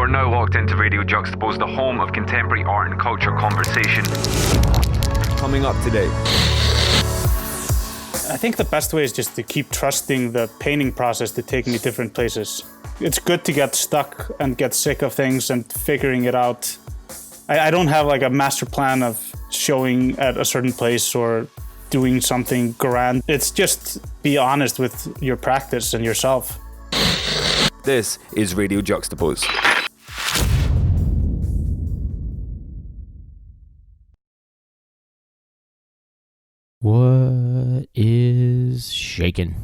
You're now locked into Radio Juxtapoz, the home of contemporary art and culture conversation. Coming up today. I think the best way is just to keep trusting the painting process to take me different places. It's good to get stuck and get sick of things and figuring it out. I don't have like a master plan of showing at a certain place or doing something grand. It's just be honest with your practice and yourself. This is Radio Juxtapoz. What is shaking?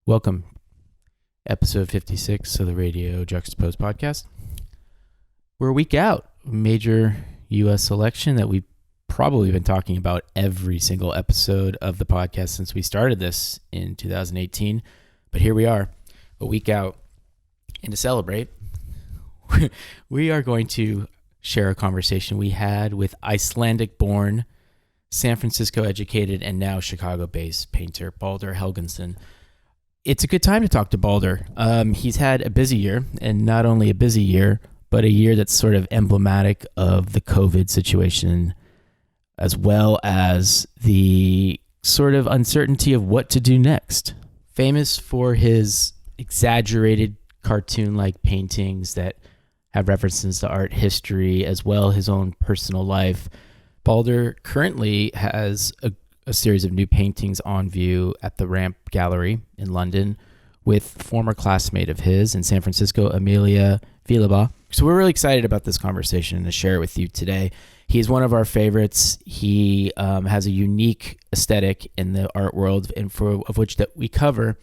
Welcome. Episode 56 of the Radio Juxtapoz podcast. We're a week out. Major U.S. election that we've probably been talking about every single episode of the podcast since we started this in 2018. But here we are, a week out. And to celebrate, we are going to share a conversation we had with Icelandic-born, San Francisco-educated, and now Chicago-based painter Baldur Helgason. It's a good time to talk to Baldur. He's had a busy year, and not only a busy year, but a year that's sort of emblematic of the COVID situation, as well as the sort of uncertainty of what to do next. Famous for his exaggerated cartoon-like paintings that have references to art history, as well as his own personal life, Baldur currently has a series of new paintings on view at the Ramp Gallery in London with former classmate of his in San Francisco, Amelia Vilaba. So we're really excited about this conversation and to share it with you today. He's one of our favorites. He has a unique aesthetic in the art world, and of which that we cover.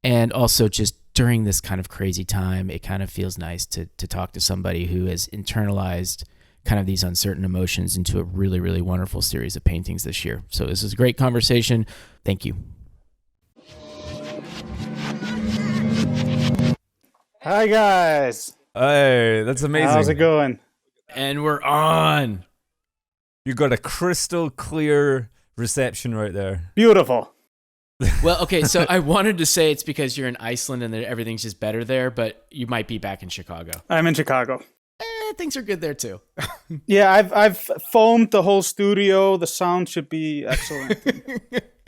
And also just during this kind of crazy time, it kind of feels nice to talk to somebody who has internalized kind of these uncertain emotions into a really, really wonderful series of paintings this year. So this is a great conversation. Thank you. Hi, guys. Hey, that's amazing. How's it going? And we're on. You got a crystal clear reception right there. Beautiful. Well, okay, so I wanted to say it's because you're in Iceland and that everything's just better there, but you might be back in Chicago. I'm in Chicago. Things are good there too. Yeah, I've foamed the whole studio. The sound should be excellent.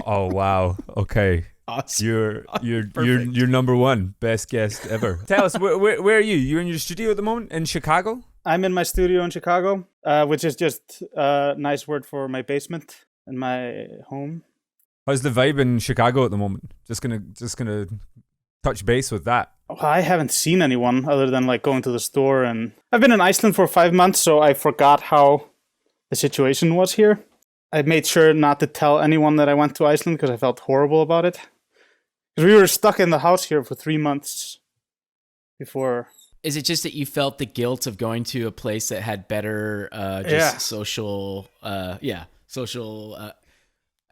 Oh wow. Okay. Awesome. You're number one, best guest ever. Tell us where are you? You're in your studio at the moment in Chicago? I'm in my studio in Chicago, which is just a nice word for my basement in my home. How's the vibe in Chicago at the moment? Just gonna touch base with that. I haven't seen anyone other than like going to the store, and I've been in Iceland for 5 months, so I forgot how the situation was here. I made sure not to tell anyone that I went to Iceland because I felt horrible about it. Because we were stuck in the house here for 3 months before. Is it just that you felt the guilt of going to a place that had better social, I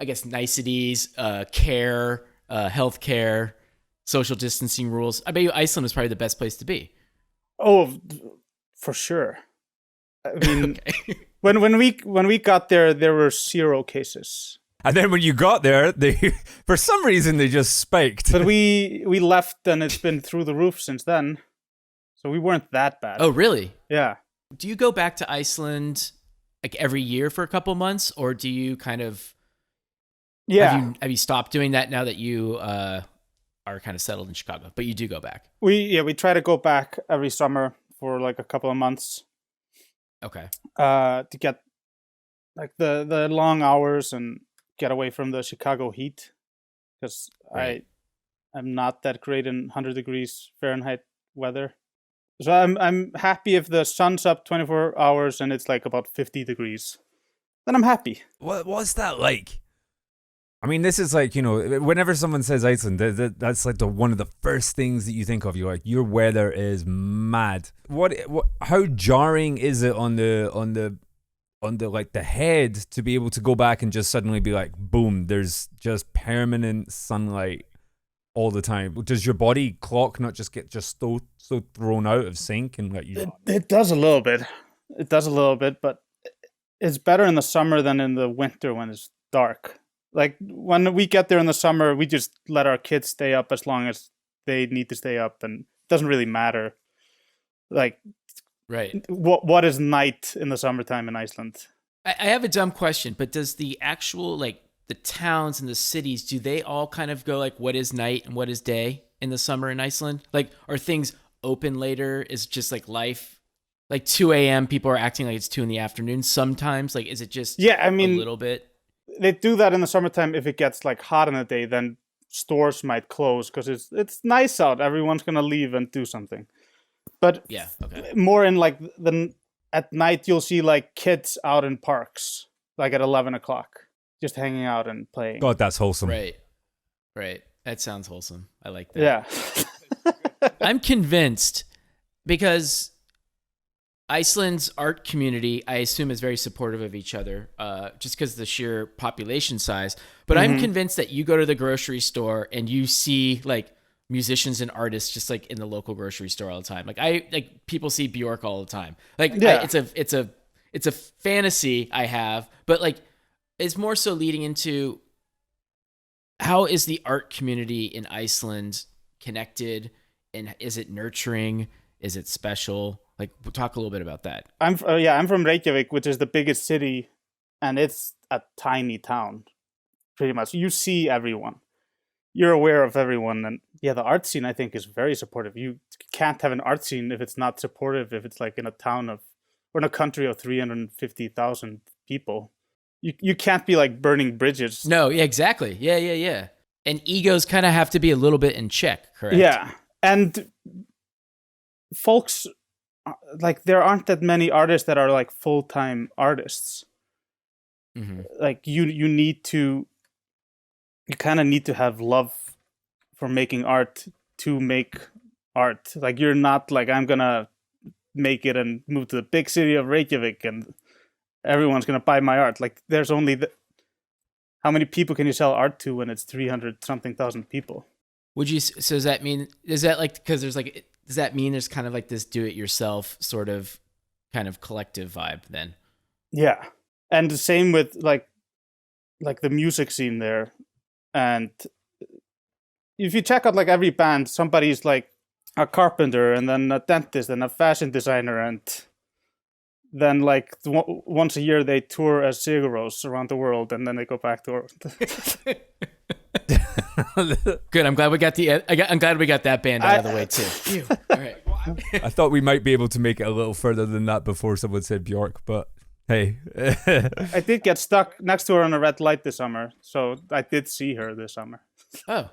guess, niceties, care, healthcare, social distancing rules? I bet you Iceland was probably the best place to be. Oh, for sure. I mean, Okay. when we got there were 0 cases. And then when you got there, they for some reason they just spiked. But we left and it's been through the roof since then. So we weren't that bad. Oh, really? Yeah. Do you go back to Iceland like every year for a couple months, or do you kind of have you stopped doing that now that you are kind of settled in Chicago, but you do go back? We try to go back every summer for like a couple of months. Okay. To get like the long hours and get away from the Chicago heat, because Right. I'm not that great in 100 degrees Fahrenheit weather. So I'm happy if the sun's up 24 hours and it's like about 50 degrees. Then I'm happy. What's that like? I mean, this is like, whenever someone says Iceland, that's like one of the first things that you think of. You're like, your weather is mad. How jarring is it on the like the head to be able to go back and just suddenly be like, boom, there's just permanent sunlight all the time? Does your body clock not just get so thrown out of sync and like you? It does a little bit. But it's better in the summer than in the winter when it's dark. Like when we get there in the summer, we just let our kids stay up as long as they need to stay up, and it doesn't really matter. Like, Right. what is night in the summertime in Iceland? I have a dumb question, but does the actual, like, the towns and the cities, do they all kind of go like, what is night and what is day in the summer in Iceland? Like, are things open later? Is just like life, like 2 a.m. people are acting like it's 2 in the afternoon sometimes? Like, is it just Yeah, I mean, a little bit? they do that in the summertime. If it gets like hot in the day, then stores might close because it's nice out. Everyone's gonna leave and do something. But Yeah. Okay. more in like at night, you'll see like kids out in parks, like at 11 o'clock, just hanging out and playing. God, that's wholesome. Right. Right. That sounds wholesome. I like that. Yeah. I'm convinced because Iceland's art community, I assume, is very supportive of each other, just because of the sheer population size. But I'm convinced that you go to the grocery store and you see like musicians and artists just like in the local grocery store all the time. Like people see Bjork all the time. Like Yeah. it's a fantasy I have, but like it's more so leading into how is the art community in Iceland connected, and is it nurturing? Is it special? Like, talk a little bit about that. I'm from Reykjavik, which is the biggest city, and it's a tiny town, pretty much. You see everyone. You're aware of everyone, and yeah, the art scene I think is very supportive. You can't have an art scene if it's not supportive. If it's like in a town of or in a country of 350,000 people, you can't be like burning bridges. No, yeah, exactly. Yeah. And egos kind of have to be a little bit in check, correct? Yeah, and folks, like there aren't that many artists that are like full-time artists. Mm-hmm. Like you kind of need to have love for making art to make art. Like you're not like, I'm gonna make it and move to the big city of Reykjavik and everyone's gonna buy my art. Like there's only how many people can you sell art to when it's 300 something thousand people? So does that mean, is that like, because there's like, does that mean there's kind of like this do-it-yourself sort of kind of collective vibe then? Yeah. And the same with like the music scene there. And if you check out like every band, somebody's like a carpenter and then a dentist and a fashion designer, and then like once a year they tour as Siguros around the world and then they go back to Good. I'm glad we got that band out of the way too. Phew. All right. I thought we might be able to make it a little further than that before someone said Bjork, but hey. I did get stuck next to her on a red light this summer, so I did see her this summer. Oh,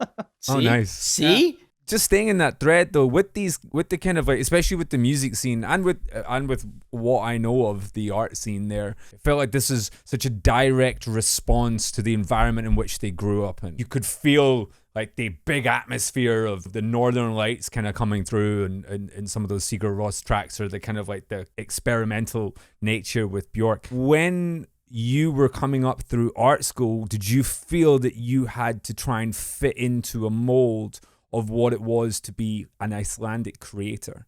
Oh, nice. See? Yeah. Just staying in that thread though, with the kind of like, especially with the music scene and with what I know of the art scene there, it felt like this is such a direct response to the environment in which they grew up in. You could feel like the big atmosphere of the Northern Lights kind of coming through and some of those Sigur Rós tracks, or the kind of like the experimental nature with Bjork. When you were coming up through art school, did you feel that you had to try and fit into a mold of what it was to be an Icelandic creator?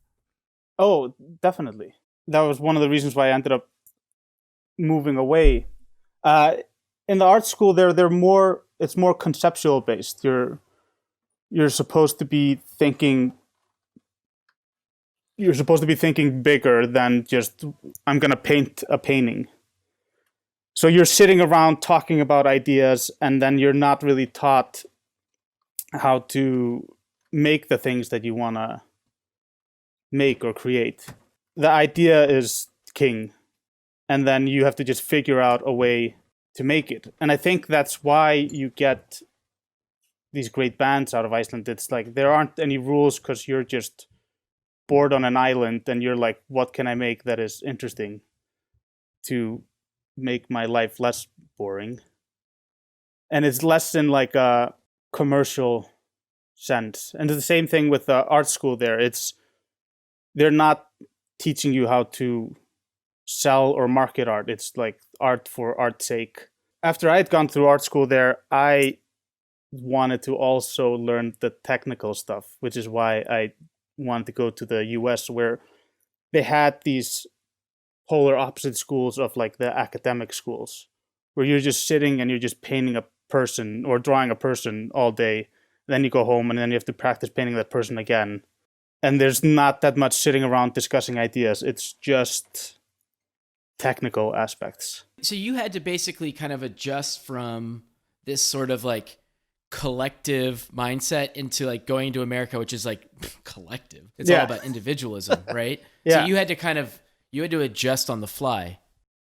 Oh, definitely. That was one of the reasons why I ended up moving away. In the art school, it's more conceptual based. You're supposed to be thinking bigger than just, I'm gonna paint a painting. So you're sitting around talking about ideas, and then you're not really taught how to make the things that you want to make or create. The idea is king, and then you have to just figure out a way to make it. And I think that's why you get these great bands out of Iceland. It's like there aren't any rules because you're just bored on an island and you're like, what can I make that is interesting to make my life less boring? And it's less in like a commercial sense. And the same thing with the art school there. They're not teaching you how to sell or market art. It's like art for art's sake. After I had gone through art school there, I wanted to also learn the technical stuff, which is why I wanted to go to the US, where they had these polar opposite schools of like the academic schools, where you're just sitting and you're just painting a person or drawing a person all day. Then you go home and then you have to practice painting that person again. and there's not that much sitting around discussing ideas. It's just technical aspects. So you had to basically kind of adjust from this sort of like collective mindset into like going to America, which is like collective. It's all about individualism, right? Yeah. So you had to adjust on the fly.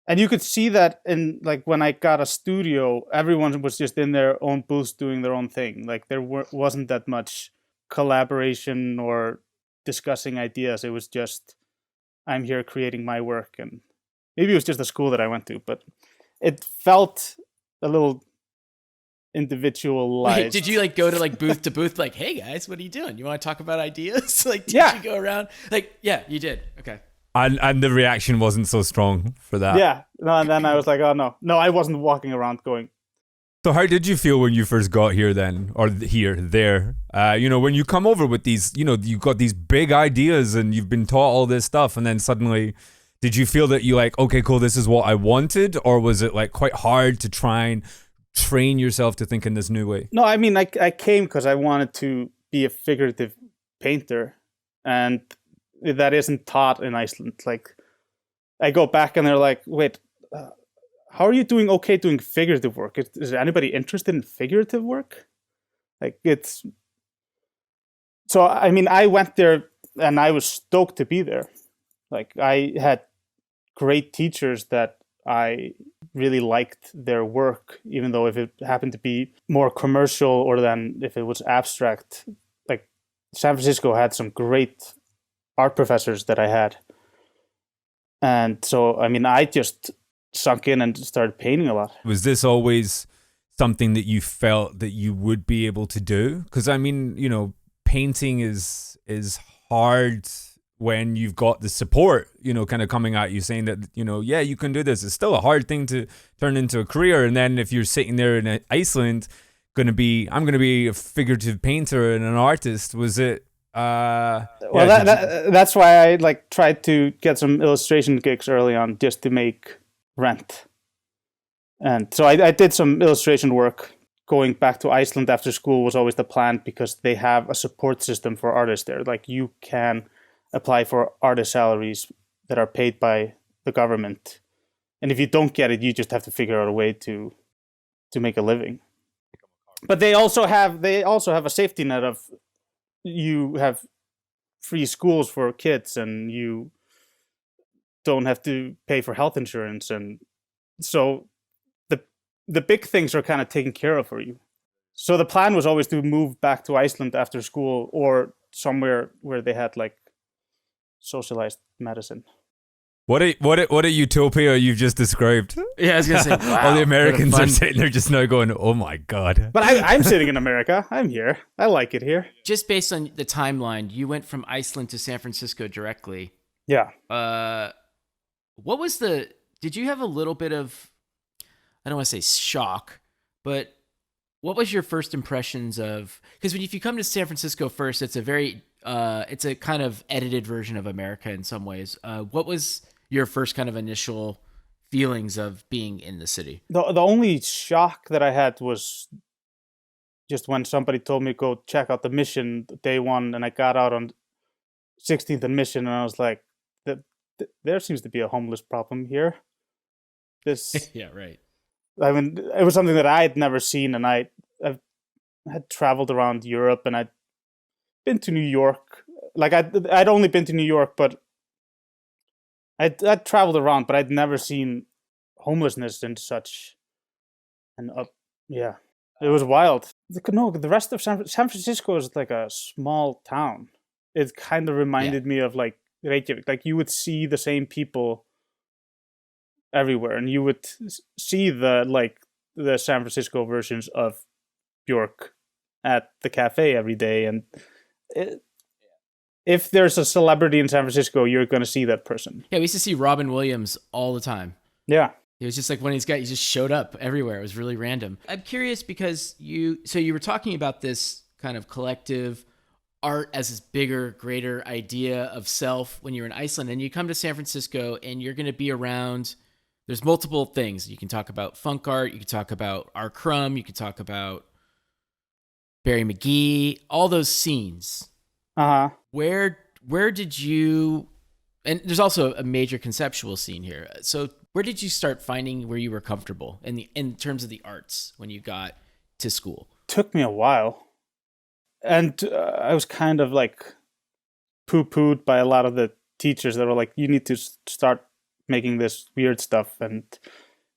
And you could see that in like when I got a studio, everyone was just in their own booths doing their own thing. Like there wasn't that much collaboration or discussing ideas. It was just, I'm here creating my work. And maybe it was just the school that I went to, but it felt a little individualized. Wait, did you like go to like booth to booth like, hey guys, what are you doing? You want to talk about ideas? Like, did you go around? Like, yeah, you did. Okay. And the reaction wasn't so strong for that. Yeah. No, and then I was like, oh no. No, I wasn't walking around going. So how did you feel when you first got here then? Or there? When you come over with these, you've got these big ideas and you've been taught all this stuff, and then suddenly, did you feel that you like, okay, cool, this is what I wanted? Or was it like quite hard to try and train yourself to think in this new way? No, I mean, I came because I wanted to be a figurative painter, and that isn't taught in Iceland. Like, I go back and they're like, wait, how are you doing figurative work? Is anybody interested in figurative work? Like, it's... So, I mean, I went there and I was stoked to be there. Like, I had great teachers that I really liked their work, even though if it happened to be more commercial or than if it was abstract. Like, San Francisco had some great art professors that I had. And so, I mean, I just sunk in and started painting a lot. Was this always something that you felt that you would be able to do? Because, I mean, painting is hard when you've got the support, kind of coming at you saying that, yeah, you can do this. It's still a hard thing to turn into a career. And then if you're sitting there in Iceland, I'm going to be a figurative painter and an artist. Was it... that's why I tried to get some illustration gigs early on just to make rent. And so I did some illustration work. Going back to Iceland after school was always the plan because they have a support system for artists there. Like, you can apply for artist salaries that are paid by the government, and if you don't get it, you just have to figure out a way to make a living. But they also have a safety net of, you have free schools for kids and you don't have to pay for health insurance, and so the big things are kind of taken care of for you. So the plan was always to move back to Iceland after school or somewhere where they had like socialized medicine. What a utopia you've just described. Yeah, I was gonna say, wow, all the Americans are sitting there just now going, oh my god. But I'm sitting in America. I'm here. I like it here. Just based on the timeline, you went from Iceland to San Francisco directly. Yeah. Did you have a little bit of, I don't want to say shock, but what was your first impressions of, because if you come to San Francisco first, it's a kind of edited version of America in some ways. What was your first kind of initial feelings of being in the city? The only shock that I had was just when somebody told me to go check out the Mission day one, and I got out on 16th and Mission, and I was like, there seems to be a homeless problem here. Yeah, right. I mean, it was something that I had never seen, and I had traveled around Europe, and I'd been to New York. Like, I'd only been to New York, but I'd traveled around, but I'd never seen homelessness in such yeah, it was wild. No, the rest of San Francisco is like a small town. It kind of reminded me of like Reykjavik. Like, you would see the same people everywhere, and you would see the San Francisco versions of Bjork at the cafe every day, and if there's a celebrity in San Francisco, you're going to see that person. Yeah, we used to see Robin Williams all the time. Yeah. It was just like one of these guys, he just showed up everywhere. It was really random. I'm curious because you were talking about this kind of collective art as this bigger, greater idea of self when you're in Iceland, and you come to San Francisco and you're going to be around, there's multiple things. You can talk about funk art, you can talk about R. Crumb, you can talk about Barry McGee, all those scenes. Uh-huh. Where did you, and there's also a major conceptual scene here. So where did you start finding where you were comfortable in terms of the arts when you got to school? Took me a while. And I was kind of like poo-pooed by a lot of the teachers that were like, you need to start making this weird stuff and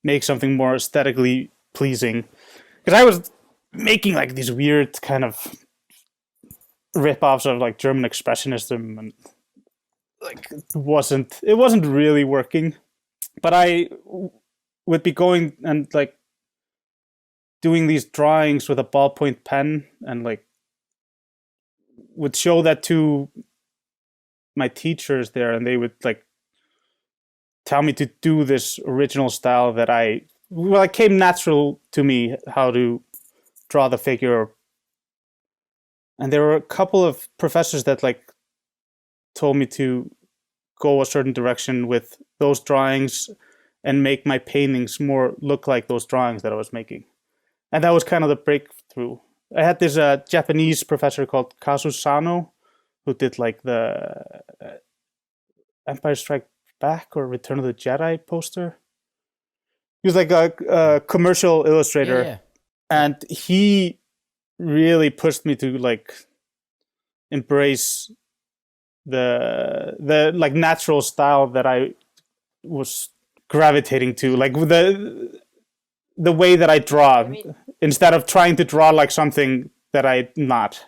make something more aesthetically pleasing. Because I was making like these weird kind of rip-offs of like German expressionism, and like it wasn't really working. But I would be going and like doing these drawings with a ballpoint pen and like would show that to my teachers there, and they would like tell me to do this original style that it came natural to me how to draw the figure. And there were a couple of professors that like told me to go a certain direction with those drawings and make my paintings more look like those drawings that I was making. And that was kind of the breakthrough. I had this Japanese professor called Kazu Sano, who did like the Empire Strikes Back or Return of the Jedi poster. He was like a commercial illustrator. Yeah. And he really pushed me to like embrace the like natural style that I was gravitating to, like the way that I draw, instead of trying to draw like something that I'm not,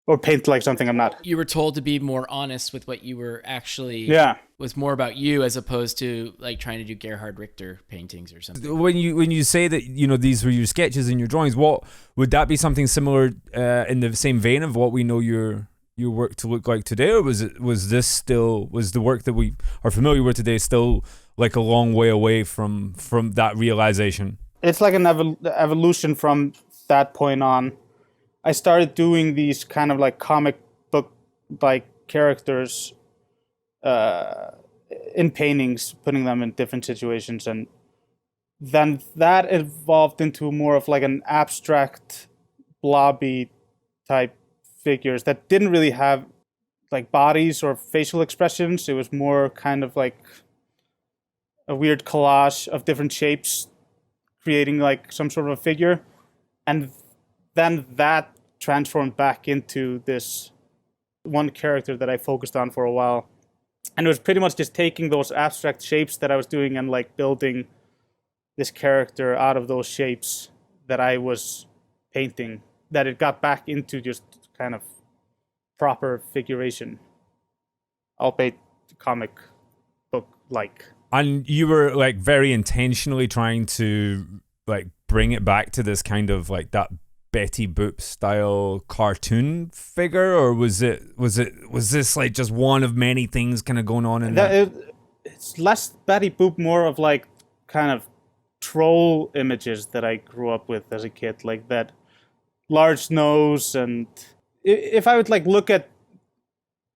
or paint like something I'm not. You were told to be more honest with what you were actually, was more about you as opposed to like trying to do Gerhard Richter paintings or something. When you say that, you know, these were your sketches and your drawings, what would that be something similar in the same vein of what we know your work to look like today, or was the work that we are familiar with today still like a long way away from that realization? It's like an evolution from that point on. I started doing these kind of like comic book like characters in paintings, putting them in different situations, and then that evolved into more of like an abstract blobby type figures that didn't really have like bodies or facial expressions. It was more kind of like a weird collage of different shapes, creating like some sort of a figure. And then that transformed back into this one character that I focused on for a while. And it was pretty much just taking those abstract shapes that I was doing and like building this character out of those shapes that I was painting, that it got back into just kind of proper figuration, albeit comic book like. And you were like very intentionally trying to like bring it back to this kind of like that Betty Boop style cartoon figure, or was this like just one of many things kind of going on in that? It's less Betty Boop, more of like kind of troll images that I grew up with as a kid, like that large nose. And if I would like look at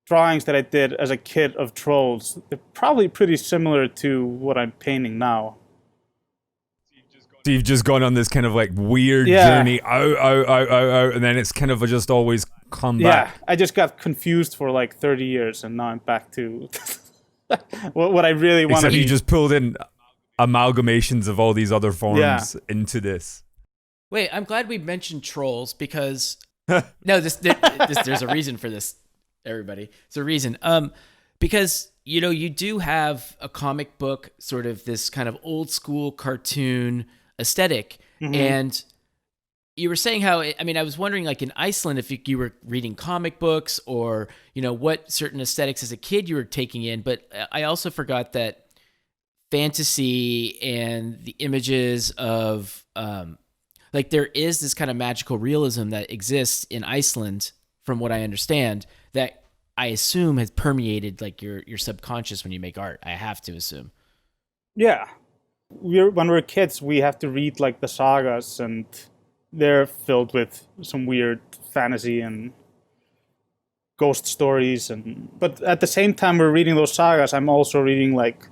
drawings that I did as a kid of trolls, they're probably pretty similar to what I'm painting now. So you've just gone on this kind of like weird journey out, and then it's kind of just always come back. Yeah, I just got confused for like 30 years, and now I'm back to what I really want to be. Except you just pulled in amalgamations of all these other forms into this. Wait, I'm glad we mentioned trolls because there's a reason for this, everybody. It's a reason. Because, you know, you do have a comic book, sort of this kind of old school cartoon aesthetic. Mm-hmm. And you were saying how, I mean, I was wondering, like in Iceland, if you were reading comic books or, you know, what certain aesthetics as a kid you were taking in. But I also forgot that fantasy and the images of, like there is this kind of magical realism that exists in Iceland, from what I understand, that I assume has permeated like your subconscious when you make art. I have to assume. Yeah. When we're kids, we have to read like the sagas, and they're filled with some weird fantasy and ghost stories. But at the same time we're reading those sagas, I'm also reading like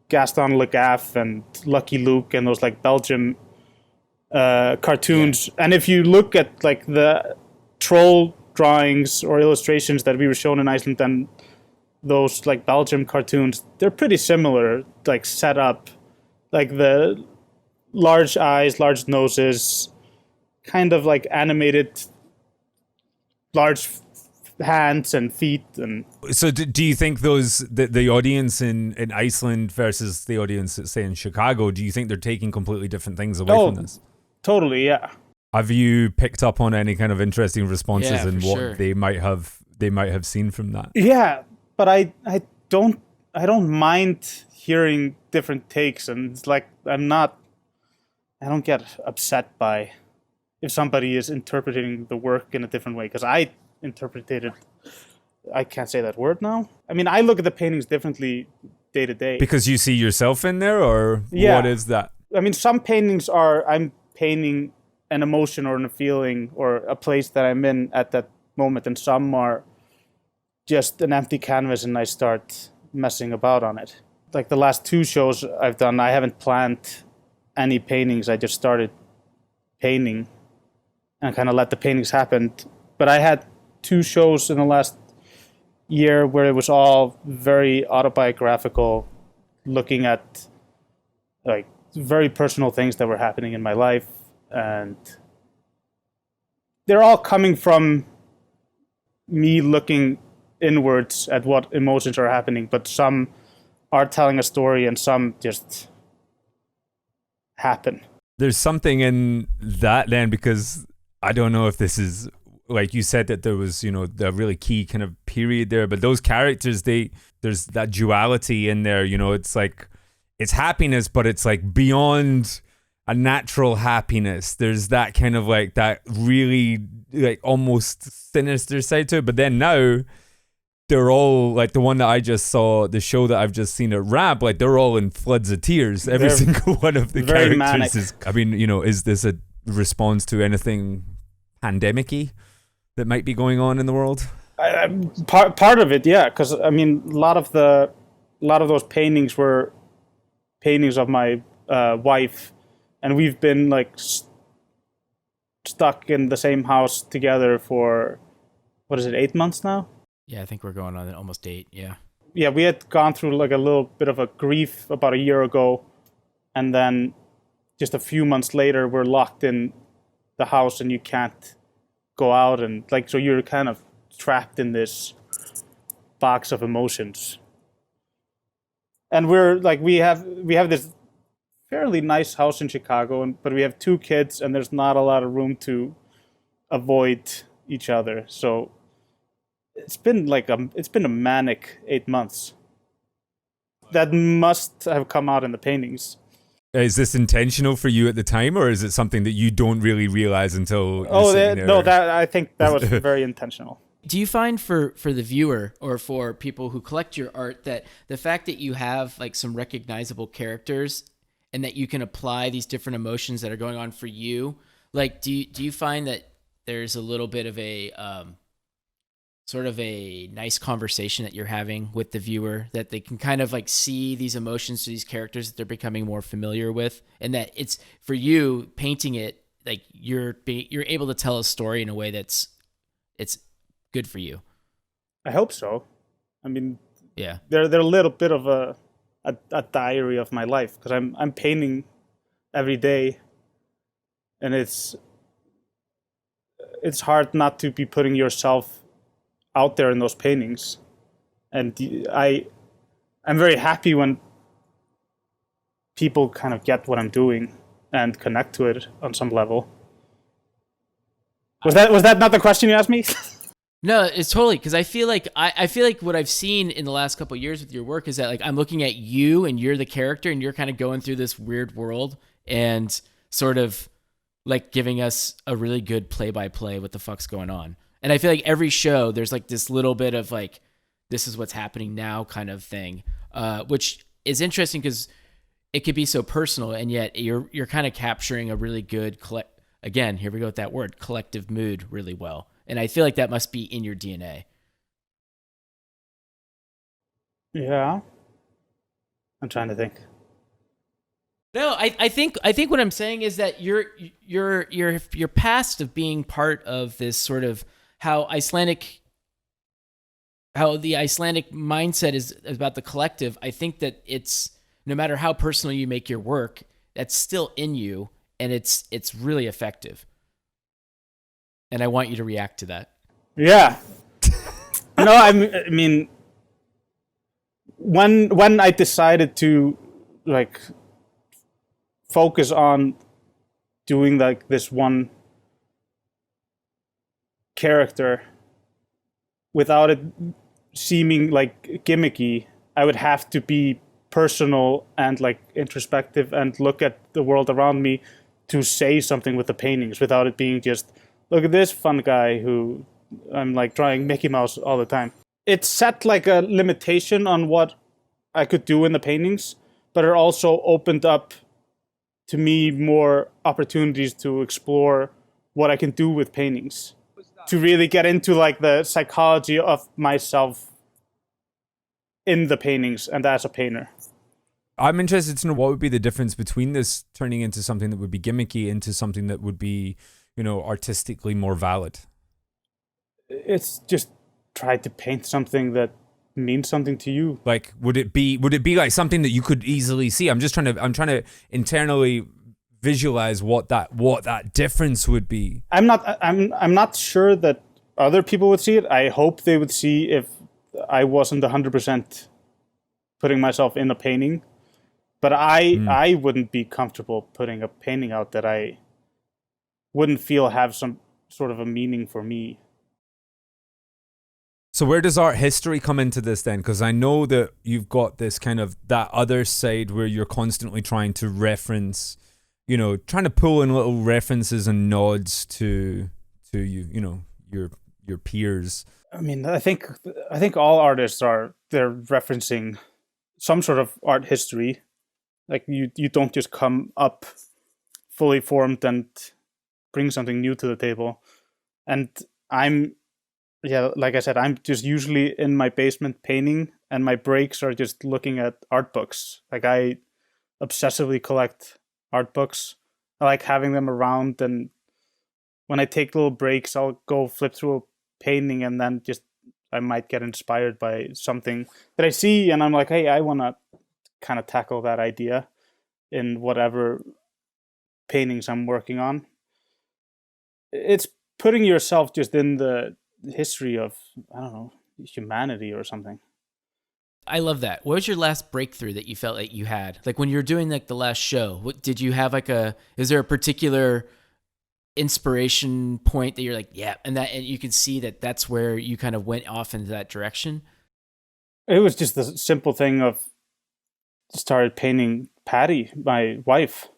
Gaston Le Gaffe and Lucky Luke and those like Belgian cartoons. Yeah. And if you look at like the troll drawings or illustrations that we were shown in Iceland and those like Belgium cartoons, they're pretty similar, like set up, like the large eyes, large noses, kind of like animated large hands and feet. And so do you think the audience in Iceland versus the audience, say, in Chicago, do you think they're taking completely different things away from this? Totally, yeah. Have you picked up on any kind of interesting responses and what sure. they might have seen from that? Yeah, but I don't mind hearing different takes, and it's like I don't get upset by if somebody is interpreting the work in a different way, because I interpreted it. I can't say that word now. I mean, I look at the paintings differently day to day. Because you see yourself in there, or Yeah. what is that? I mean, some paintings are I'm painting an emotion or a feeling or a place that I'm in at that moment, and some are just an empty canvas and I start messing about on it. Like the last 2 shows I've done, I haven't planned any paintings. I just started painting and kind of let the paintings happen. But I had 2 shows in the last year where it was all very autobiographical, looking at like very personal things that were happening in my life, and they're all coming from me looking inwards at what emotions are happening, but some are telling a story and some just happen. There's something in that then, because I don't know if this is, like you said, that there was, the really key kind of period there, but those characters, there's that duality in there, it's like, it's happiness, but it's like beyond a natural happiness. There's that kind of like that really like almost sinister side to it. But then now they're all like the one that I just saw, the show that I've just seen at Rap, like they're all in floods of tears. Every single one of the very characters manic. is, I mean, is this a response to anything pandemic-y that might be going on in the world? Part of it, yeah, because I mean, a lot of those paintings were paintings of my wife, and we've been like stuck in the same house together for 8 months now? Yeah, I think we're going on almost 8. Yeah. Yeah, we had gone through like a little bit of a grief about a year ago, and then just a few months later, we're locked in the house and you can't go out, and like, so you're kind of trapped in this box of emotions. And we're like, we have this fairly nice house in Chicago, but we have 2 kids and there's not a lot of room to avoid each other. So it's been a manic 8 months. That must have come out in the paintings. Is this intentional for you at the time, or is it something that you don't really realize until you're sitting there? No, I think that was very intentional. Do you find for the viewer or for people who collect your art that the fact that you have like some recognizable characters and that you can apply these different emotions that are going on for you, like do you find that there's a little bit of a sort of a nice conversation that you're having with the viewer, that they can kind of like see these emotions to these characters that they're becoming more familiar with, and that it's for you painting it like you're able to tell a story in a way that's it's good for you? I hope so. I mean, yeah, they're a little bit of a diary of my life, because I'm painting every day, and it's hard not to be putting yourself out there in those paintings. And I'm very happy when people kind of get what I'm doing and connect to it on some level. Was that not the question you asked me? No, it's totally, because I feel like what I've seen in the last couple of years with your work is that like I'm looking at you and you're the character and you're kind of going through this weird world and sort of like giving us a really good play-by-play what the fuck's going on. And I feel like every show there's like this little bit of like, this is what's happening now kind of thing, which is interesting because it could be so personal, and yet you're kind of capturing a really good again, here we go with that word, collective mood really well. And I feel like that must be in your DNA. Yeah. I'm trying to think. No, I think what I'm saying is that your past of being part of this sort of how the Icelandic mindset is about the collective. I think that it's, no matter how personal you make your work, that's still in you, and it's really effective. And I want you to react to that. Yeah. No, I mean, when I decided to like focus on doing like this one character without it seeming like gimmicky, I would have to be personal and like introspective and look at the world around me to say something with the paintings without it being just, look at this fun guy who I'm like drawing Mickey Mouse all the time. It set like a limitation on what I could do in the paintings, but it also opened up to me more opportunities to explore what I can do with paintings, to really get into like the psychology of myself in the paintings and as a painter. I'm interested to know what would be the difference between this turning into something that would be gimmicky into something that would be, you know, artistically more valid. It's just try to paint something that means something to you. Like, would it be like something that you could easily see? I'm trying to internally visualize what that difference would be. I'm not sure that other people would see it. I hope they would see if I wasn't 100% putting myself in a painting. But I wouldn't be comfortable putting a painting out that I wouldn't feel have some sort of a meaning for me. So where does art history come into this then? Because I know that you've got this kind of that other side where you're constantly trying to reference, you know, trying to pull in little references and nods to you know, your peers. I mean, I think all artists they're referencing some sort of art history. Like you don't just come up fully formed and bring something new to the table. And like I said, I'm just usually in my basement painting, and my breaks are just looking at art books. Like I obsessively collect art books. I like having them around, and when I take little breaks, I'll go flip through a painting, and then just I might get inspired by something that I see, and I'm like, hey, I want to kind of tackle that idea in whatever paintings I'm working on. It's putting yourself just in the history of, I don't know, humanity or something. I love that. What was your last breakthrough that you felt like you had? Like when you were doing like the last show, what did you have is there a particular inspiration point that you're like, yeah, and you can see that that's where you kind of went off into that direction? It was just the simple thing of started painting Patty, my wife,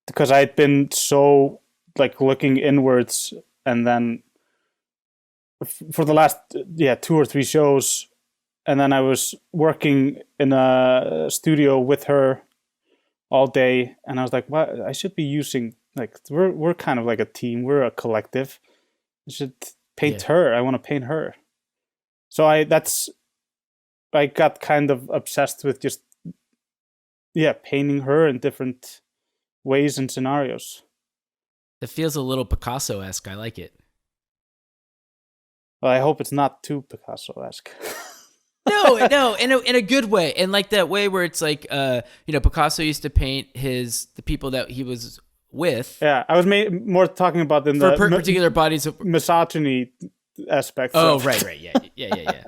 because I'd been so like looking inwards, and then for the last 2 or 3 shows, and then I was working in a studio with her all day, and I was like, "What? I should be using like we're kind of like a team. We're a collective. I should paint her. I want to paint her." So I got kind of obsessed with just painting her in different ways and scenarios. It feels a little Picasso-esque. I like it. Well, I hope it's not too Picasso-esque. No, in a good way, and like that way where it's like, Picasso used to paint the people that he was with. Yeah, I was more talking about in for the particular bodies of misogyny aspect. Oh, right, yeah.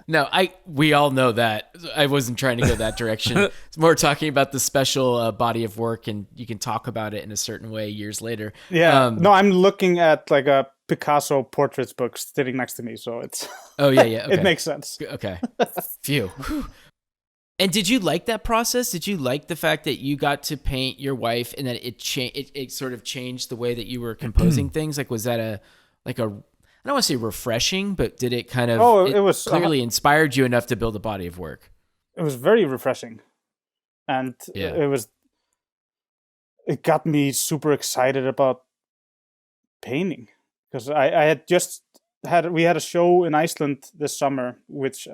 No, we all know that. I wasn't trying to go that direction. It's more talking about the special body of work, and you can talk about it in a certain way years later. Yeah, no, I'm looking at like a Picasso portraits book sitting next to me, so it's. Oh yeah. Okay. It makes sense. Okay. Phew. And did you like that process? Did you like the fact that you got to paint your wife, and that it sort of changed the way that you were composing things? Like, was that I don't want to say refreshing, but did it kind of? It was clearly inspired you enough to build a body of work. It was very refreshing, and it got me super excited about painting, because I had just we had a show in Iceland this summer, which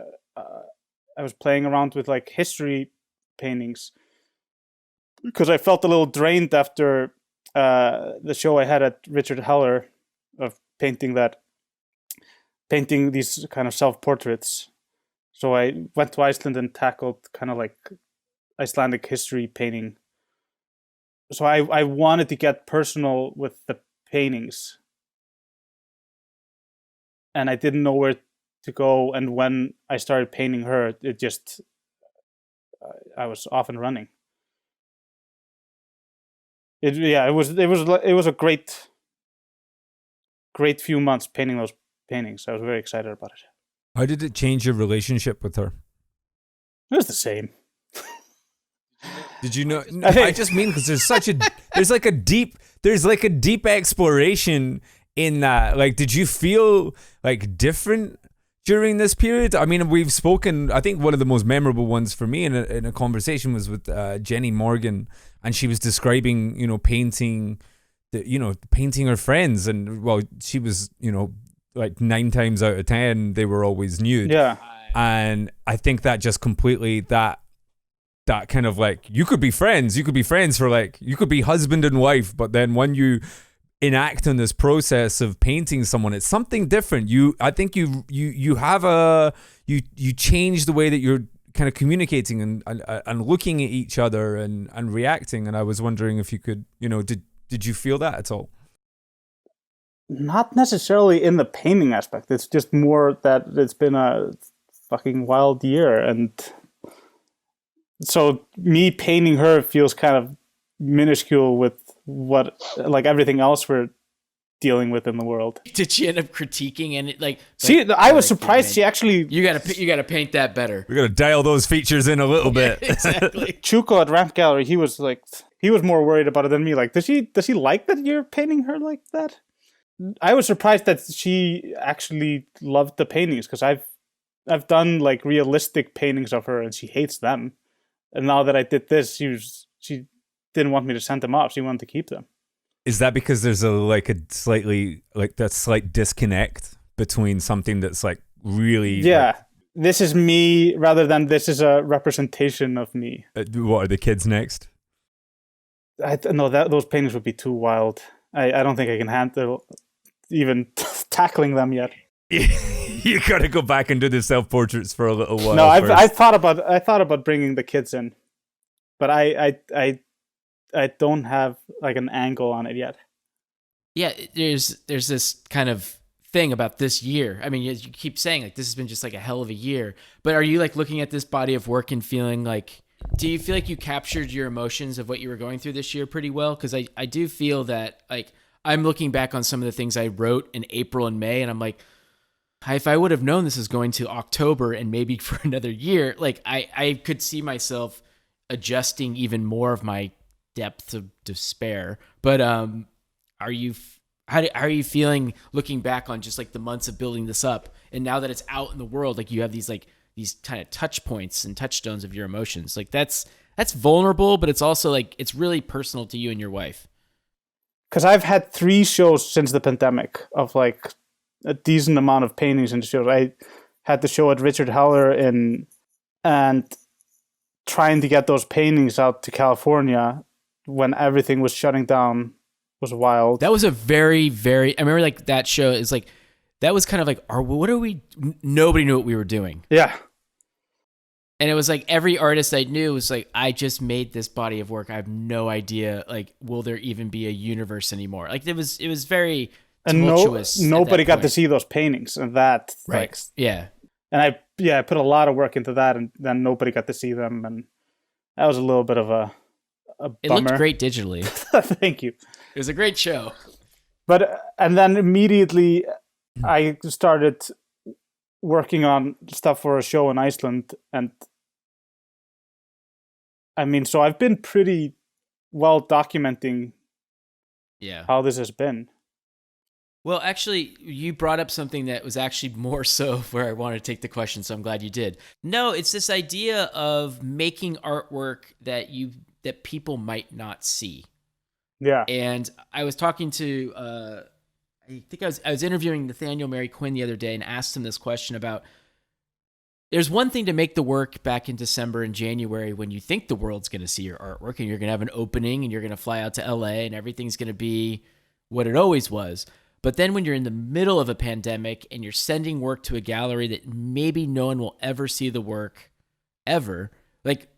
I was playing around with like history paintings, because I felt a little drained after the show I had at Richard Heller of painting that painting these kind of self-portraits. So I went to Iceland and tackled kind of like Icelandic history painting. So I wanted to get personal with the paintings. And I didn't know where to go. And when I started painting her, it just, I was off and running. It was a great few months painting those paintings. I was very excited about it. How did it change your relationship with her? It was the same. Did you know? No, I just mean because there's like a deep exploration in that. Like, did you feel like different during this period? I mean, we've spoken. I think one of the most memorable ones for me in a conversation was with Jenny Morgan, and she was describing, painting her friends, and well, she was, like 9 times out of 10 they were always nude. Yeah, and I think that just completely that kind of like you could be friends for like you could be husband and wife, but then when you enact on this process of painting someone, it's something different. I think you change the way that you're kind of communicating and looking at each other and reacting. And I was wondering if you could, did you feel that at all? Not necessarily in the painting aspect. It's just more that it's been a fucking wild year, and so me painting her feels kind of minuscule with what, like, everything else we're dealing with in the world. Did she end up critiquing and I was surprised. She actually, you gotta paint that better. We gotta dial those features in a little bit. Exactly. Chuko at Ramp Gallery, he was more worried about it than me. Like, does she like that you're painting her like that? I was surprised that she actually loved the paintings, because I've done like realistic paintings of her and she hates them. And now that I did this, she didn't want me to send them off. She wanted to keep them. Is that because there's that slight disconnect between something that's like really... Yeah, this is me rather than this is a representation of me. What are the kids next? No, those paintings would be too wild. I don't think I can handle even tackling them yet. You gotta go back and do the self-portraits for a little while. No, I thought about bringing the kids in, but I don't have like an angle on it yet. Yeah, there's this kind of thing about this year. I mean, you keep saying like this has been just like a hell of a year, but are you like looking at this body of work and feeling like, do you feel like you captured your emotions of what you were going through this year pretty well? Because I do feel that, like, I'm looking back on some of the things I wrote in April and May, and I'm like, if I would have known this was going to October and maybe for another year, like I could see myself adjusting even more of my depth of despair. But how are you feeling looking back on just like the months of building this up, and now that it's out in the world, like you have these kind of touch points and touchstones of your emotions? Like that's vulnerable, but it's also like it's really personal to you and your wife. Because I've had 3 shows since the pandemic of like a decent amount of paintings in the shows. I had the show at Richard Heller and trying to get those paintings out to California when everything was shutting down was wild. That was a very, very, I remember like that show is like, that was kind of like, nobody knew what we were doing. Yeah. And it was like every artist I knew was like, I just made this body of work. I have no idea, like, will there even be a universe anymore? Like it was very tumultuous. And nobody got to see those paintings, and that, right? Like, yeah. And I put a lot of work into that, and then nobody got to see them, and that was a little bit of a bummer. It looked great digitally. Thank you. It was a great show. And then immediately I started working on stuff for a show in Iceland, and I mean, so I've been pretty well documenting how this has been. Well, actually, you brought up something that was actually more so where I wanted to take the question, so I'm glad you did. No, it's this idea of making artwork that people might not see. Yeah. And I was talking to I think I was interviewing Nathaniel Mary Quinn the other day and asked him this question about, there's one thing to make the work back in December and January when you think the world's going to see your artwork and you're going to have an opening and you're going to fly out to LA and everything's going to be what it always was. But then when you're in the middle of a pandemic and you're sending work to a gallery that maybe no one will ever see the work ever, like,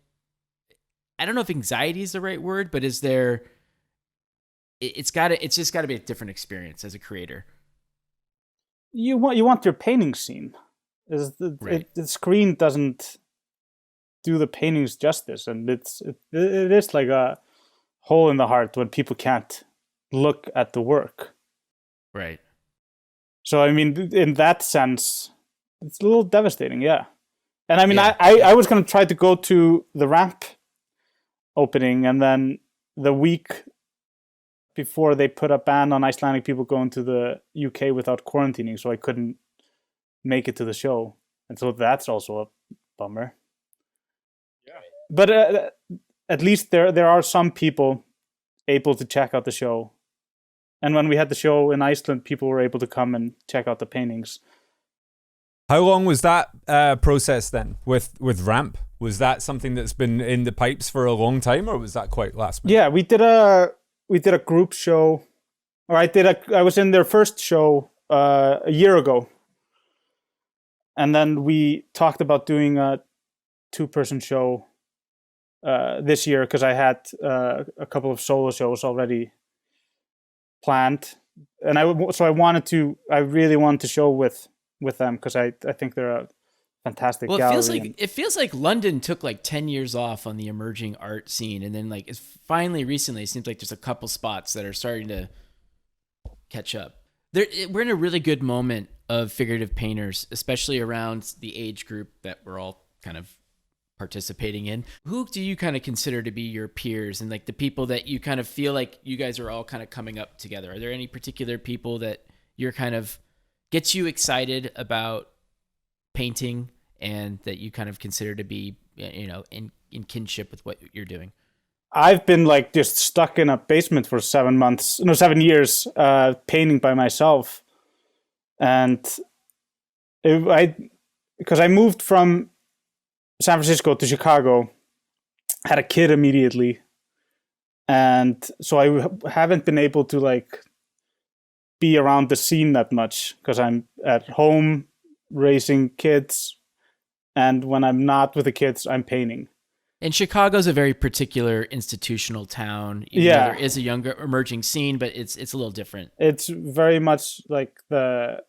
I don't know if anxiety is the right word, but is there, it's just got to be a different experience as a creator. You want your painting seen. Right. The screen doesn't do the paintings justice, and it is like a hole in the heart when people can't look at the work. Right. So I mean, in that sense, it's a little devastating, yeah. And I mean, Yeah. I was gonna try to go to the ramp opening, and then the week before they put a ban on Icelandic people going to the UK without quarantining, so I couldn't make it to the show, and so that's also a bummer. Yeah. But at least there are some people able to check out the show, and when we had the show in Iceland, people were able to come and check out the paintings. How long was that process then with Ramp? Was that something that's been in the pipes for a long time, or was that quite last minute? Yeah, we did a group show, or I was in their first show a year ago, and then we talked about doing a 2-person show this year because I had a couple of solo shows already planned, and I really wanted to show with them because I think they're a fantastic gallery. It feels like London took like 10 years off on the emerging art scene, and then like it's finally recently it seems like there's a couple spots that are starting to catch up. We're in a really good moment of figurative painters, especially around the age group that we're all kind of participating in. Who do you kind of consider to be your peers and like the people that you kind of feel like you guys are all kind of coming up together? Are there any particular people that you're kind of gets you excited about painting and that you kind of consider to be, you know, in kinship with what you're doing? I've been like just stuck in a basement for 7 years, painting by myself. And because I moved from San Francisco to Chicago, had a kid immediately. And so I haven't been able to like be around the scene that much because I'm at home raising kids. And when I'm not with the kids, I'm painting. And Chicago's a very particular institutional town. There is a younger emerging scene, but it's a little different. It's very much like the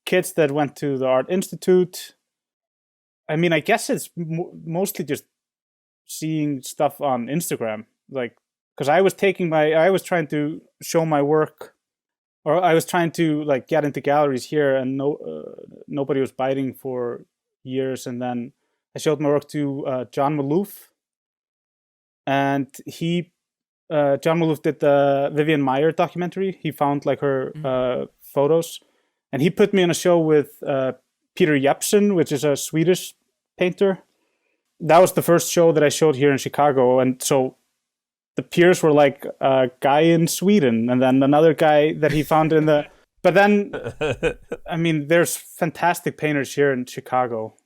kids that went to the Art Institute. I mean, I guess it's mostly just seeing stuff on Instagram. Like, because I was trying to show my work, or I was trying to like get into galleries here, and nobody was biting for years. And then I showed my work to John Maloof, and John Maloof did the Vivian Maier documentary. He found like her photos, and he put me on a show with Peter Jeppsen, which is a Swedish painter. That was the first show that I showed here in Chicago, and so the peers were like a guy in Sweden, and then another guy that he found in the. But then, I mean, there's fantastic painters here in Chicago.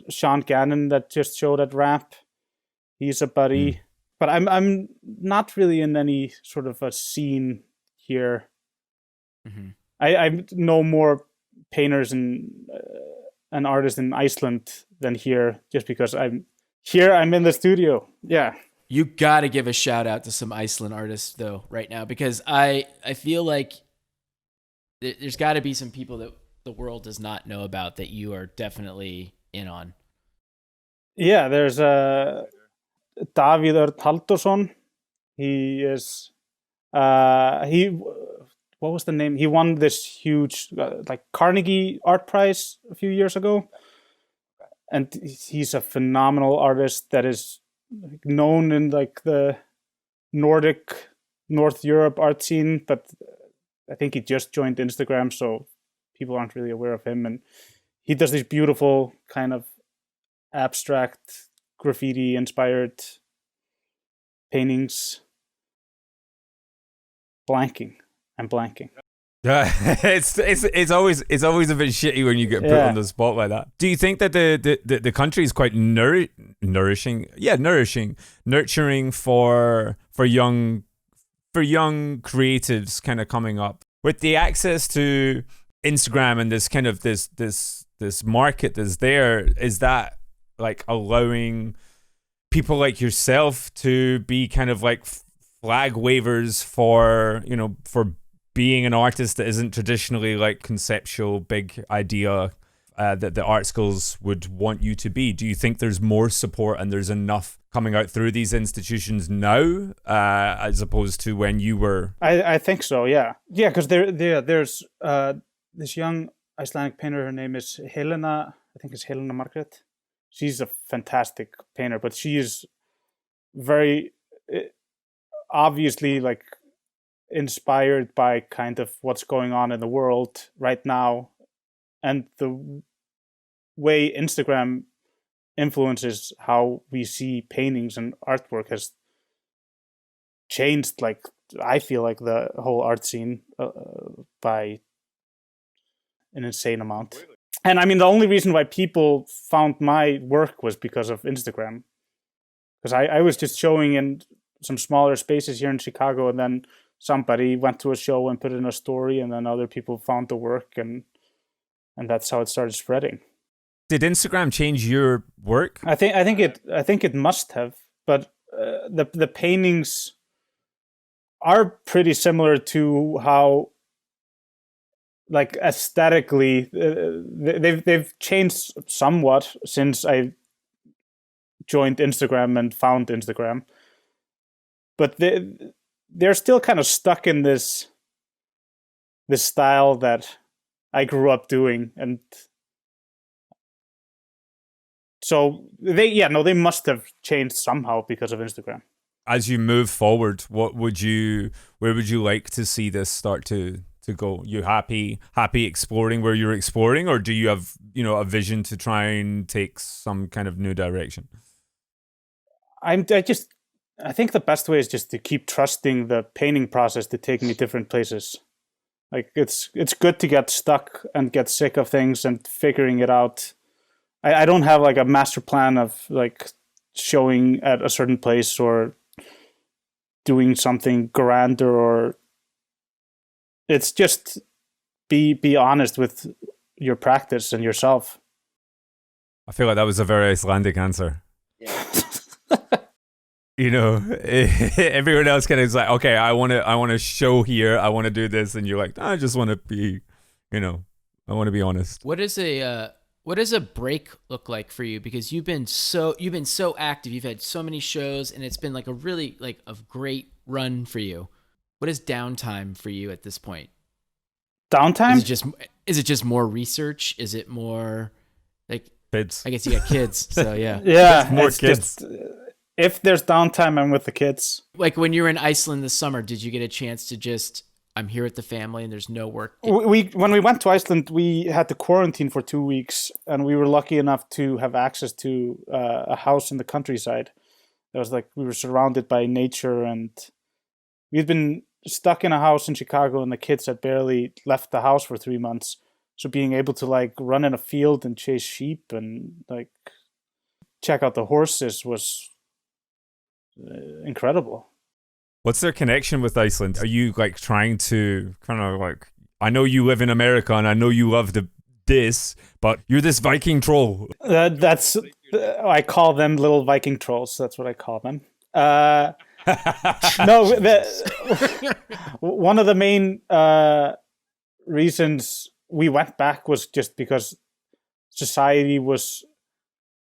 Sean Gannon that just showed at Ramp, he's a buddy. But I'm not really in any sort of a scene here. Mm-hmm. I know more painters and artists in Iceland than here, just because I'm in the studio. Yeah. You got to give a shout out to some Iceland artists though right now, because I feel like there's got to be some people that the world does not know about that you are definitely in on. Yeah, there's Davíð Örn Halldórsson. He is what was the name? He won this huge like Carnegie Art Prize a few years ago, and he's a phenomenal artist that is known in like the Nordic North Europe art scene, but I think he just joined Instagram, so people aren't really aware of him. And he does these beautiful kind of abstract graffiti inspired paintings. I'm blanking. It's always a bit shitty when you get put on the spot like that. Do you think that the country is quite nurturing for young creatives kind of coming up? with the access to Instagram and this kind of this market that's there, is that like allowing people like yourself to be kind of like flag wavers for, you know, for being an artist that isn't traditionally like conceptual, big idea that the art schools would want you to be? Do you think there's more support and there's enough coming out through these institutions now as opposed to when you were? I think so, yeah. Yeah, because there's this young Icelandic painter, her name is Helena, I think it's Helena Margaret. She's a fantastic painter, but she is very obviously like inspired by kind of what's going on in the world right now, and the way Instagram influences how we see paintings and artwork has changed, like, I feel like the whole art scene by an insane amount. And I mean, the only reason why people found my work was because of Instagram. Because I was just showing in some smaller spaces here in Chicago, and then somebody went to a show and put in a story, and then other people found the work, and that's how it started spreading. Did Instagram change your work? I think it must have, but the paintings are pretty similar to how, like, aesthetically they've changed somewhat since I joined Instagram and found Instagram, but they're still kind of stuck in this style that I grew up doing, and so they must have changed somehow because of Instagram. As you move forward, where would you like to see this start to go? You happy exploring where you're exploring, or do you have, you know, a vision to try and take some kind of new direction? I think the best way is just to keep trusting the painting process to take me different places. Like, it's good to get stuck and get sick of things and figuring it out. I don't have like a master plan of like showing at a certain place or doing something grander, or it's just be honest with your practice and yourself. I feel like that was a very Icelandic answer. Yeah. You know, everyone else kind of is like, okay, I want to show here, I want to do this, and you're like, I just want to be, you know, I want to be honest. What does a break look like for you? Because you've been so active, you've had so many shows, and it's been like a really like a great run for you. What is downtime for you at this point? Downtime? Is it just more research? Is it more like kids? I guess you got kids, so yeah. Yeah, more kids. Just, if there's downtime, I'm with the kids. Like when you were in Iceland this summer, did you get a chance to just, I'm here with the family and there's no work? When we went to Iceland, we had to quarantine for 2 weeks, and we were lucky enough to have access to a house in the countryside. It was like we were surrounded by nature, and we'd been stuck in a house in Chicago, and the kids had barely left the house for 3 months. So being able to like run in a field and chase sheep and like check out the horses was incredible. What's their connection with Iceland? Are you like trying to kind of like, I know you live in America and I know you love this, but you're this Viking troll. That's I call them little Viking trolls. That's what I call them. No, one of the main reasons we went back was just because society was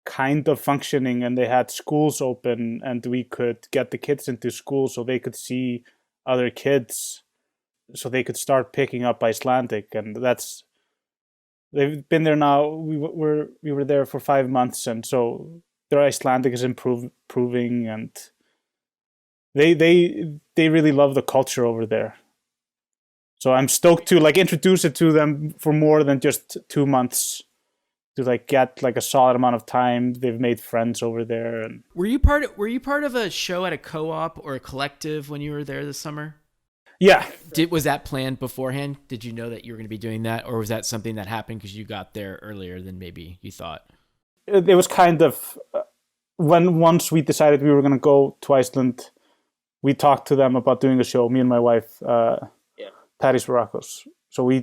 kind of functioning and they had schools open, and we could get the kids into school so they could see other kids, so they could start picking up Icelandic. And they've been there now. We were there for 5 months, and so their Icelandic is improving, and they really love the culture over there. So I'm stoked to like introduce it to them for more than just 2 months, to like get like a solid amount of time. They've made friends over there. And were you part of a show at a co-op or a collective when you were there this summer? Yeah. Was that planned beforehand? Did you know that you were going to be doing that, or was that something that happened because you got there earlier than maybe you thought? It was kind of once we decided we were going to go to Iceland, we talked to them about doing a show. Me and my wife Paris Baracos. So we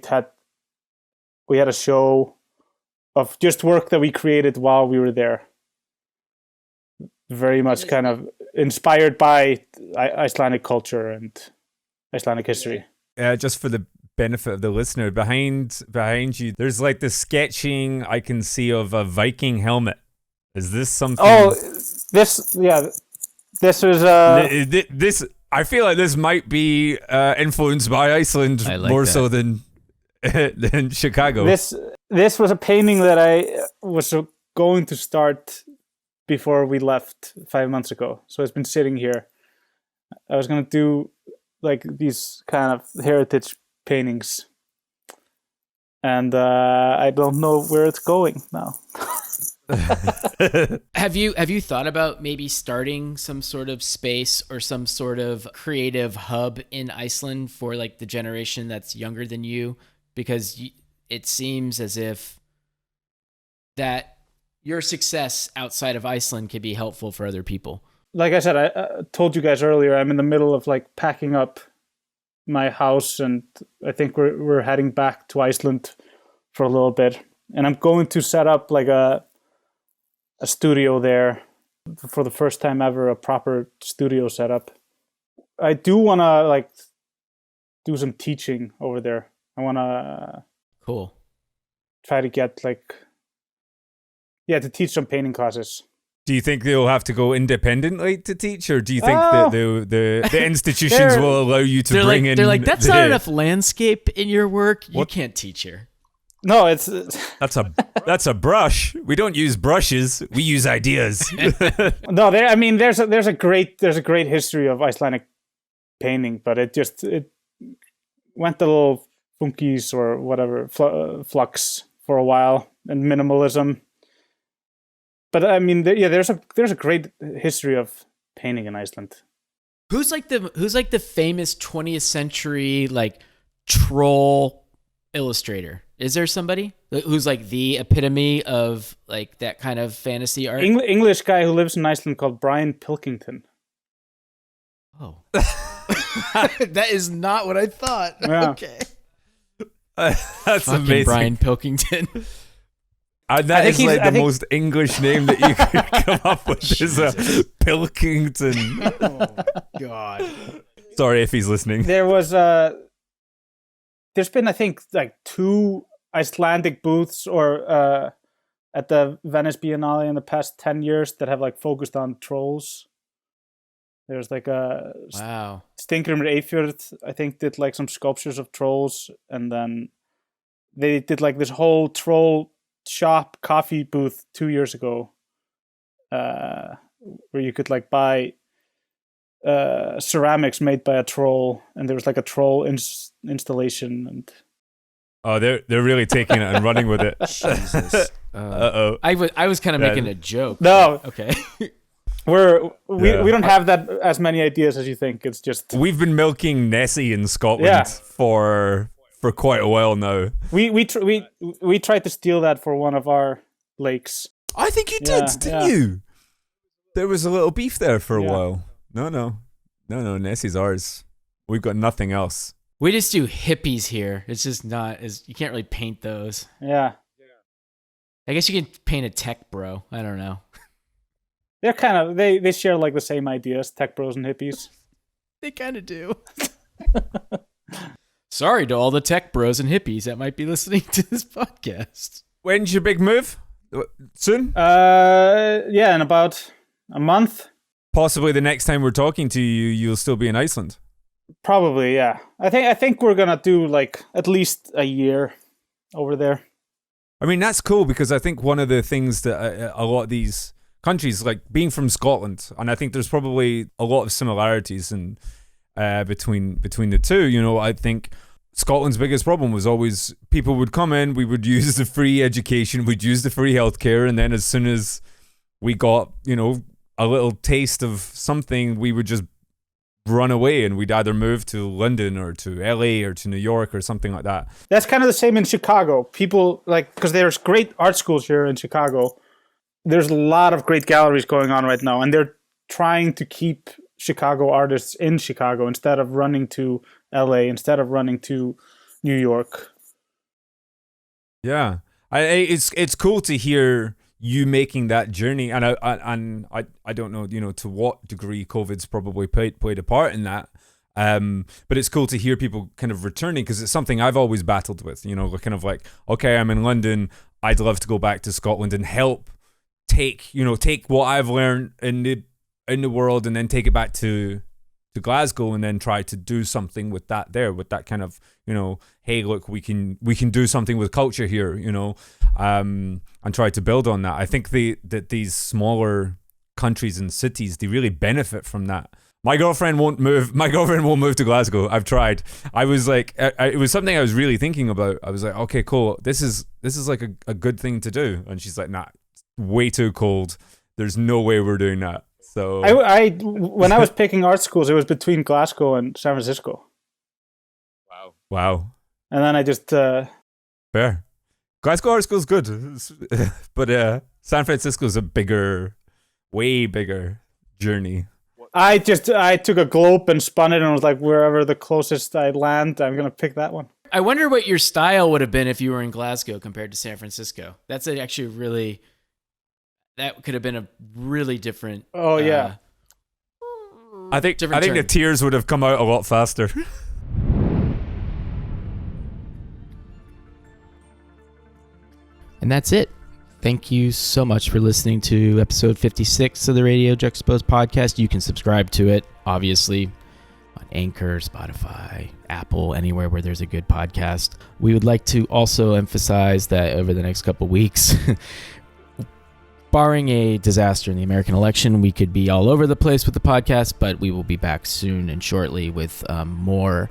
had a show of just work that we created while we were there. Very much kind of inspired by Icelandic culture and Icelandic history. Just for the benefit of the listener, behind you, there's like the sketching I can see of a Viking helmet. Is this something? Oh, this was this. I feel like this might be influenced by Iceland more so than Chicago. This was a painting that I was going to start before we left 5 months ago. So it's been sitting here. I was going to do like these kind of heritage paintings. And I don't know where it's going now. Have you thought about maybe starting some sort of space or some sort of creative hub in Iceland for like the generation that's younger than you? Because it seems as if that your success outside of Iceland could be helpful for other people. Like I said, I told you guys earlier, I'm in the middle of like packing up my house, and I think we're heading back to Iceland for a little bit. And I'm going to set up like a studio there for the first time ever, a proper studio setup. I do want to like do some teaching over there. I want to try to get to teach some painting classes. Do you think they'll have to go independently to teach, or do you think that the institutions will allow you to bring in? They're like, that's not enough landscape in your work. You can't teach here. No, that's a brush. We don't use brushes. We use ideas. No, there's a great history of Icelandic painting, but it went a little funkies or whatever flux for a while, and minimalism. But I mean, there's a great history of painting in Iceland. Who's like the famous 20th century like troll illustrator? Is there somebody who's like the epitome of like that kind of fantasy art? English guy who lives in Iceland called Brian Pilkington. Oh, that is not what I thought. Yeah. Okay, that's fucking amazing. Brian Pilkington. That is like the most English name that you could come up with. Is a Pilkington. Oh my god. Sorry if he's listening. There's been, I think, like 2 Icelandic booths or at the Venice Biennale in the past 10 years that have like focused on trolls. There's like a Steingrímur Eyfjörð, I think, did like some sculptures of trolls, and then they did like this whole troll shop coffee booth 2 years ago, where you could like buy ceramics made by a troll, and there was like a troll installation. And they're really taking it and running with it. Jesus. I was kind of making a joke. No, okay. We don't have that as many ideas as you think. It's just we've been milking Nessie in Scotland for quite a while now. We tried to steal that for one of our lakes. I think you did, didn't you? There was a little beef there for a while. No, Nessie's ours. We've got nothing else. We just do hippies here. It's just not as you can't really paint those. Yeah. I guess you can paint a tech bro. I don't know. They're kind of they share like the same ideas, tech bros and hippies. They kind of do. Sorry to all the tech bros and hippies that might be listening to this podcast. When's your big move? Soon? In about a month. Possibly the next time we're talking to you, you'll still be in Iceland. Probably, yeah. I think we're gonna do like at least a year over there. I mean, that's cool because I think one of the things that a lot of these countries, like being from Scotland, and I think there's probably a lot of similarities in between the two. You know, I think Scotland's biggest problem was always people would come in, we would use the free education, we'd use the free healthcare, and then as soon as we got, you know, a little taste of something, we would just run away and we'd either move to London or to LA or to New York or something like that. That's kind of the same in Chicago. People like, because there's great art schools here in Chicago. There's a lot of great galleries going on right now, and they're trying to keep Chicago artists in Chicago instead of running to LA instead of running to New York. Yeah, it's cool to hear you making that journey, and I don't know, to what degree COVID's probably played a part in that. But it's cool to hear people kind of returning, because it's something I've always battled with. Kind of like, okay, I'm in London, I'd love to go back to Scotland and help take what I've learned in the world and then take it back to Glasgow and then try to do something with that there, with that kind of, hey, look, we can do something with culture here, and try to build on that. I think that these smaller countries and cities, they really benefit from that. My girlfriend won't move to Glasgow. I've tried. I was like, it was something I was really thinking about. I was like, okay, cool. This is like a good thing to do. And she's like, nah, it's way too cold. There's no way we're doing that. So when I was picking art schools, it was between Glasgow and San Francisco. Wow. And then I just fair. Glasgow art school's good, but San Francisco's a way bigger journey. I took a globe and spun it and was like, wherever the closest I land, I'm gonna pick that one. I wonder what your style would have been if you were in Glasgow compared to San Francisco. That's actually really. That could have been a really different. Oh yeah. I think the tears would have come out a lot faster. And that's it. Thank you so much for listening to episode 56 of the Radio Juxtapoz podcast. You can subscribe to it, obviously, on Anchor, Spotify, Apple, anywhere where there's a good podcast. We would like to also emphasize that over the next couple weeks, barring a disaster in the American election, we could be all over the place with the podcast, but we will be back soon and shortly with more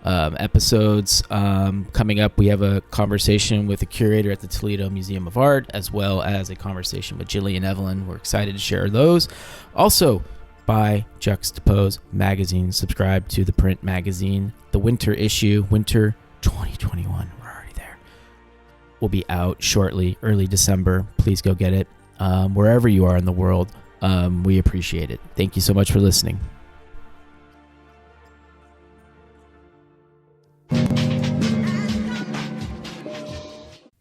episodes. Coming up, we have a conversation with a curator at the Toledo Museum of Art, as well as a conversation with Jillian Evelyn. We're excited to share those. Also, buy Juxtapoz magazine. Subscribe to the print magazine. The winter issue, winter 2021. We're already there. Will be out shortly, early December. Please go get it. Wherever you are in the world, we appreciate it. Thank you so much for listening.